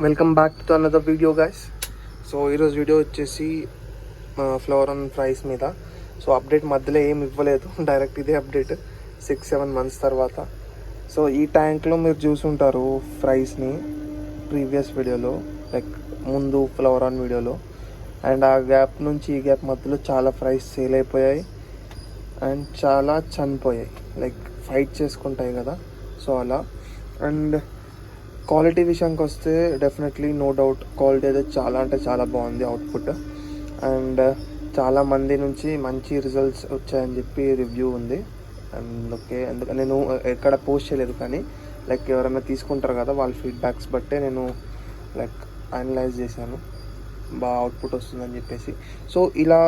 Welcome back to another video guys. So ఈరోజు video వచ్చేసి ఫ్లోరాన్ price మీద. సో అప్డేట్ మధ్యలో ఏం ఇవ్వలేదు, డైరెక్ట్ ఇదే అప్డేట్ 6-7 months తర్వాత. సో ఈ ట్యాంక్లో మీరు చూసుంటారు ప్రైస్ని ప్రీవియస్ వీడియోలో, లైక్ ముందు ఫ్లోరాన్ వీడియోలో. అండ్ ఆ గ్యాప్ నుంచి ఈ గ్యాప్ మధ్యలో చాలా ప్రైస్ సేల్ అయిపోయాయి అండ్ చాలా చనిపోయాయి, లైక్ ఫైట్ చేసుకుంటాయి కదా, సో అలా. అండ్ క్వాలిటీ విషయానికి వస్తే డెఫినెట్లీ నో డౌట్ క్వాలిటీ అయితే చాలా అంటే చాలా బాగుంది అవుట్పుట్. అండ్ చాలా మంది నుంచి మంచి రిజల్ట్స్ వచ్చాయని చెప్పి రివ్యూ ఉంది. అండ్ ఓకే, అందుకని నేను ఎక్కడ పోస్ట్ చేయలేదు, కానీ లైక్ ఎవరైనా తీసుకుంటారు కదా వాళ్ళ ఫీడ్బ్యాక్స్ బట్టే నేను లైక్ అనలైజ్ చేశాను, బాగా అవుట్పుట్ వస్తుందని చెప్పేసి. సో ఇలా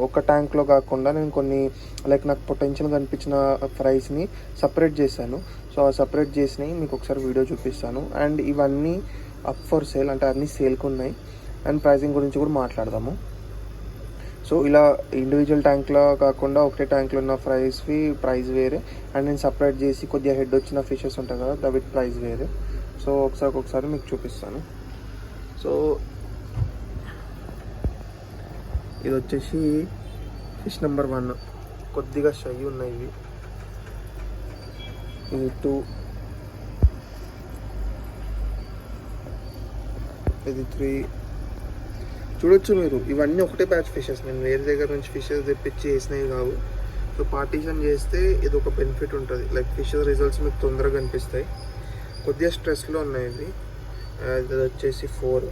ఒక ట్యాంక్లో కాకుండా నేను కొన్ని లైక్ నాకు పొటెన్షియల్ కనిపించిన ప్రైస్ని సపరేట్ చేశాను. సో ఆ సపరేట్ చేసినవి మీకు ఒకసారి వీడియో చూపిస్తాను. అండ్ ఇవన్నీ అప్ ఫర్ సేల్, అంటే అన్నీ సేల్కి ఉన్నాయి. అండ్ ప్రైసింగ్ గురించి కూడా మాట్లాడదాము. సో ఇలా ఇండివిజువల్ ట్యాంక్లో కాకుండా ఒకటే ట్యాంక్లో ఉన్న ప్రైస్ వేరే. అండ్ నేను సపరేట్ చేసి కొద్దిగా హెడ్ వచ్చిన ఫిషెస్ ఉంటాయి కదా, దాని ప్రైస్ వేరే. సో ఒకసారి మీకు చూపిస్తాను. సో ఇది వచ్చేసి ఫిష్ నెంబర్ 1, కొద్దిగా షై ఉన్నాయి ఇవి. ఇది 2, ఇది 3. చూడొచ్చు మీరు, ఇవన్నీ ఒకటే బ్యాచ్ ఫిషెస్, నేను వేరే దగ్గర నుంచి ఫిషెస్ తెప్పించి వేసినవి కావు. సో పార్టీషన్ చేస్తే ఇది ఒక బెనిఫిట్ ఉంటుంది, లైక్ ఫిషెస్ రిజల్ట్స్ మీకు తొందరగా కనిపిస్తాయి. కొద్దిగా స్ట్రెస్లో ఉన్నాయి ఇవి. ఇది వచ్చేసి 4.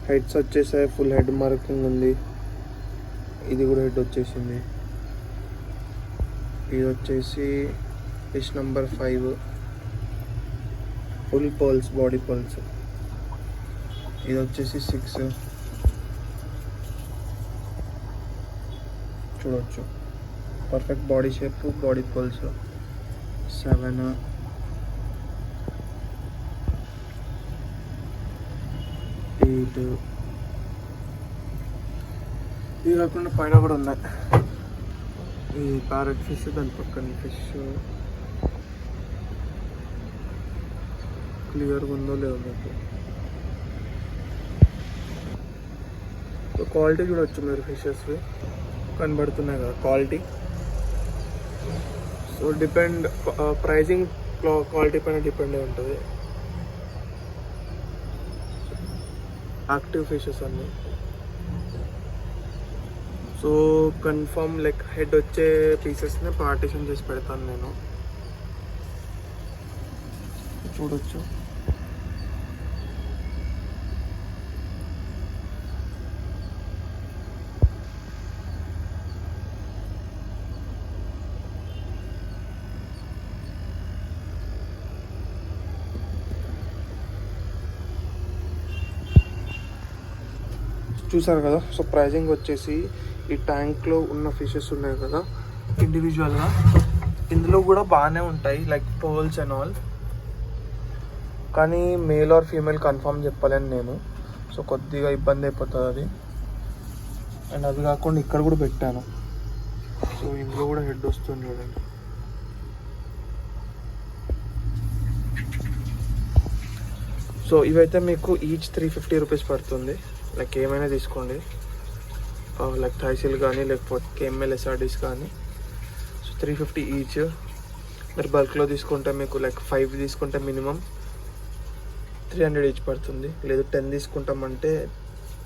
హెడ్స్ వచ్చేసాయి, ఫుల్ హెడ్ మార్కింగ్ ఉంది. ఇది కూడా హెడ్ వచ్చేసింది. ఇది వచ్చేసి fish number 5, full pearls, body pearls. ఇది వచ్చేసి 6, చూడవచ్చు perfect body shape, body pearls. 7, 8. ఇది కాకుండా పైన కూడా ఉన్నాయి ఈ ప్యారెట్ ఫిష్, దాని పక్కన ఫిష్. క్లియర్గా ఉందో లేదో మీకు. క్వాలిటీ చూడవచ్చు మీరు, ఫిషెస్వి కనబడుతున్నాయి కదా quality. So depend, pricing quality పైన డిపెండ్ అయి ఉంటుంది. యాక్టివ్ ఫిషెస్ అన్నీ. సో కన్ఫర్మ్ లైక్ హెడ్ వచ్చే పీసెస్ని పార్టిషన్ చేసి పెడతాను నేను, చూడొచ్చు. చూసారు కదా. సో ప్రైజింగ్ వచ్చేసి ఈ ట్యాంక్లో ఉన్న ఫిషెస్ ఉన్నాయి కదా ఇండివిజువల్గా, ఇందులో కూడా బాగానే ఉంటాయి, లైక్ పర్ల్స్ అండ్ ఆల్. కానీ మేల్ ఆర్ ఫీమేల్ కన్ఫర్మ్ చెప్పలేను నేను, సో కొద్దిగా ఇబ్బంది అయిపోతుంది అది. అండ్ అది కాకుండా ఇక్కడ కూడా పెట్టాను, సో ఇందులో కూడా హెడ్ వస్తుంది చూడండి. సో ఇవైతే మీకు ఈచ్ 350 రూపీస్ పడుతుంది. లైక్ ఏమైనా తీసుకోండి, లైక్ థైసిల్ కానీ లేకపోతే కేఎంఎల్ ఎస్ఆర్డీస్ కానీ. So 350 each. మీరు బల్క్లో తీసుకుంటే మీకు లైక్ 5 తీసుకుంటే మినిమం 300 ఈచ్ పడుతుంది. లేదు 10 తీసుకుంటామంటే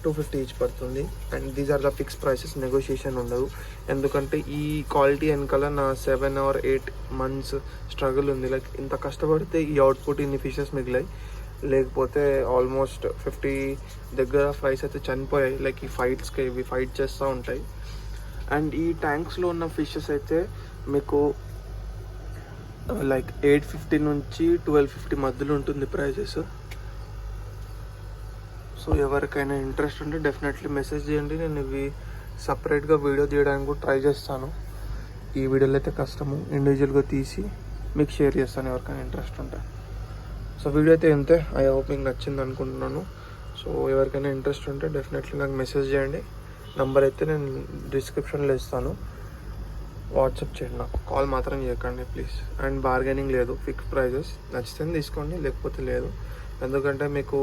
250 ఈచ్ పడుతుంది. And these are the fix prices, negotiation ఉండదు. ఎందుకంటే ఈ క్వాలిటీ వెనకాల నా 7 or 8 months స్ట్రగుల్ ఉంది. లైక్ ఇంత కష్టపడితే ఈ అవుట్పుట్ ఇన్ని ఫిషెస్ మిగిలాయి, లేకపోతే ఆల్మోస్ట్ 50 దగ్గర ఫ్రైస్ అయితే చనిపోయాయి. లైక్ ఈ ఫైట్స్కి ఇవి ఫైట్ చేస్తూ ఉంటాయి. అండ్ ఈ ట్యాంక్స్లో ఉన్న ఫిషెస్ అయితే మీకు లైక్ 850 నుంచి 1250 మధ్యలో ఉంటుంది ప్రైజెస్. సో ఎవరికైనా ఇంట్రెస్ట్ ఉంటే డెఫినెట్లీ మెసేజ్ చేయండి, నేను ఇవి సపరేట్గా వీడియో తీయడానికి కూడా ట్రై చేస్తాను. ఈ వీడియోలో అయితే కష్టము, ఇండివిజువల్గా తీసి మీకు షేర్ చేస్తాను ఎవరికైనా ఇంట్రెస్ట్ ఉంటే. సో వీడియో అయితే ఇంతే. ఐ హోప్ మీకు నచ్చింది అనుకుంటున్నాను. సో ఎవరికైనా ఇంట్రెస్ట్ ఉంటే డెఫినెట్లీ నాకు మెసేజ్ చేయండి. నంబర్ అయితే నేను డిస్క్రిప్షన్లో ఇస్తాను. వాట్సాప్ చేయండి నాకు, కాల్ మాత్రం చేయకండి ప్లీజ్. అండ్ బార్గెనింగ్ లేదు, ఫిక్స్ ప్రైజెస్, నచ్చితే తీసుకోండి లేకపోతే లేదు. ఎందుకంటే మీకు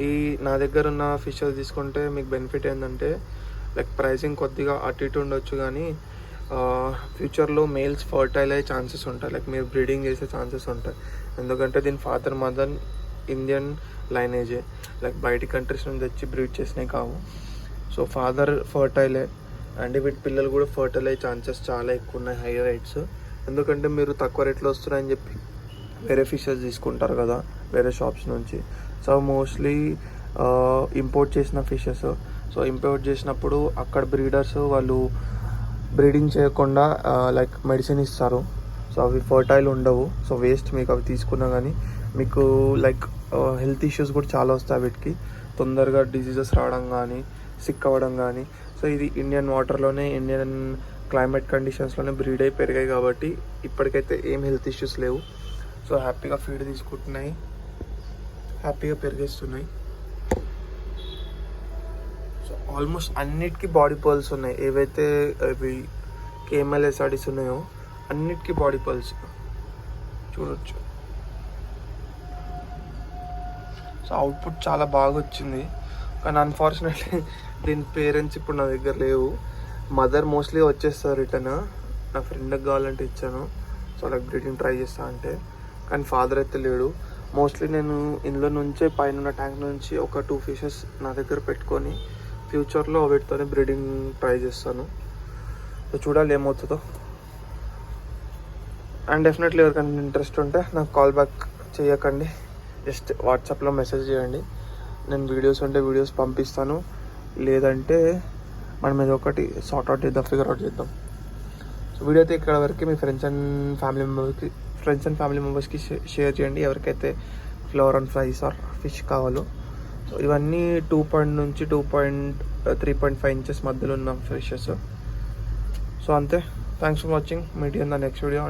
ఈ నా దగ్గర ఉన్న ఫిషెస్ తీసుకుంటే మీకు బెనిఫిట్ ఏంటంటే లైక్ ప్రైసింగ్ కొద్దిగా అటు ఇటు ఉండొచ్చు, కానీ ఫ్యూచర్లో మేల్స్ ఫర్టైల్ అయ్యే ఛాన్సెస్ ఉంటాయి, లైక్ మీరు బ్రీడింగ్ చేసే ఛాన్సెస్ ఉంటాయి. ఎందుకంటే దీని ఫాదర్ మదర్ ఇండియన్ లైనేజే, లైక్ బయటి కంట్రీస్ నుంచి తెచ్చి బ్రీడ్ చేసినవి కావు. సో ఫాదర్ ఫర్టైలే, అండ్ వీటి పిల్లలు కూడా ఫర్టైల్ అయ్యే ఛాన్సెస్ చాలా ఎక్కువ ఉన్నాయి, హై రేట్స్. ఎందుకంటే మీరు తక్కువ రేట్లో వస్తున్నాయని చెప్పి వేరే ఫిషెస్ తీసుకుంటారు కదా వేరే షాప్స్ నుంచి. సో మోస్ట్లీ ఇంపోర్ట్ చేసిన ఫిషెస్. సో ఇంపోర్ట్ చేసినప్పుడు అక్కడ బ్రీడర్స్ వాళ్ళు బ్రీడింగ్ చేయకుండా లైక్ మెడిసిన్ ఇస్తారు. సో అవి ఫర్టైల్ ఉండవు, సో వేస్ట్ మీకు అవి తీసుకున్నా కానీ. మీకు లైక్ హెల్త్ ఇష్యూస్ కూడా చాలా వస్తాయి వీటికి, తొందరగా డిసీజెస్ రావడం కానీ సిక్ అవ్వడం కానీ. సో ఇది ఇండియన్ వాటర్లోనే ఇండియన్ క్లైమేట్ కండిషన్స్లోనే బ్రీడ్ అయి పెరిగాయి కాబట్టి ఇప్పటికైతే ఏం హెల్త్ ఇష్యూస్ లేవు. సో హ్యాపీగా ఫీడ్ తీసుకుంటున్నాయి, హ్యాపీగా పెరిగేస్తున్నాయి. సో ఆల్మోస్ట్ అన్నిటికీ బాడీ పర్ల్స్ ఉన్నాయి, ఏవైతే అవి KML-SRDs ఉన్నాయో అన్నిటికీ బాడీ పర్ల్స్ చూడొచ్చు. సో అవుట్పుట్ చాలా బాగా వచ్చింది, కానీ అన్ఫార్చునేట్లీ దీని పేరెంట్స్ ఇప్పుడు నా దగ్గర లేవు. మదర్ మోస్ట్లీ వచ్చేస్తారు రిటర్న్, నా ఫ్రెండ్కి కావాలంటే ఇచ్చాను. సో లైక్ బ్రీడింగ్ ట్రై చేస్తా అంటే, కానీ ఫాదర్ అయితే లేడు. మోస్ట్లీ నేను ఇందులో నుంచే పైన ట్యాంక్ నుంచి ఒక 2 ఫిషెస్ నా దగ్గర పెట్టుకొని ఫ్యూచర్లో వీటితోనే బ్రీడింగ్ ట్రై చేస్తాను. సో చూడాలి ఏమవుతుందో. అండ్ డెఫినెట్లీ ఎవరికైనా ఇంట్రెస్ట్ ఉంటే నాకు కాల్ బ్యాక్ చేయకండి, జస్ట్ వాట్సాప్లో మెసేజ్ చేయండి. నేను వీడియోస్ ఉంటే వీడియోస్ పంపిస్తాను, లేదంటే మనం ఏదో ఒకటి సార్ట్అవుట్ చేద్దాం, ఫిగర్ అవుట్ చేద్దాం. సో వీడియో అయితే ఇక్కడ వరకు మీ ఫ్రెండ్స్ అండ్ ఫ్యామిలీ మెంబర్స్కి షేర్ చేయండి, ఎవరికైతే flower and fries or fish కావాలో. సో ఇవన్నీ 2 నుంచి 3.5 ఇంచెస్ మధ్యలో ఉన్న ఫిషెస్. సో అంతే, thanks for watching, meet in the next video.